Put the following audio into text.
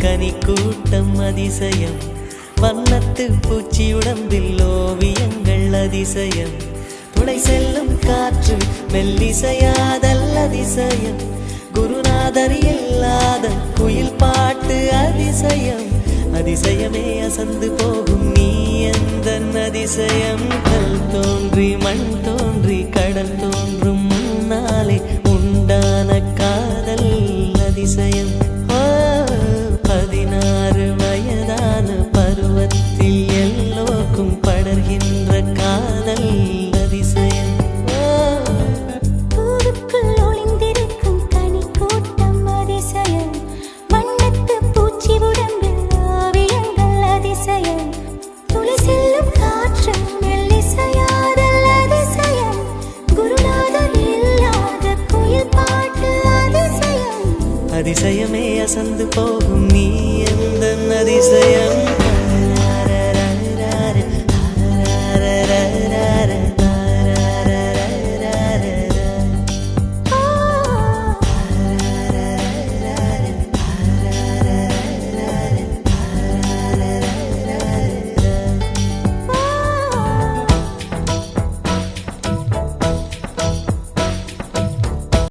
கனி கூட்டம் அதிசயம், வண்ணத்து பூச்சி உடம்பில் ஓவியங்கள் அதிசயம், துளை செல்லும் காற்று மெல்லிசையாதல் அதிசயம், குருநாதர் இல்லாத குயில் பாட்டு அதிசயம், அதிசயமே அசந்து போகும் நீ எந்தன் அதிசயம். கல் தோன்றி மண் தோன்றி கடல் தோன்றும் முன்னாலே உண்டான காதல் அதிசயம். 16 வயதான பருவத்தில் எல்லோருக்கும் படர்கின்ற காதல் அதிசயம். அதிசயமே அசந்து போகும் நீ எந்தன் அதிசயம்.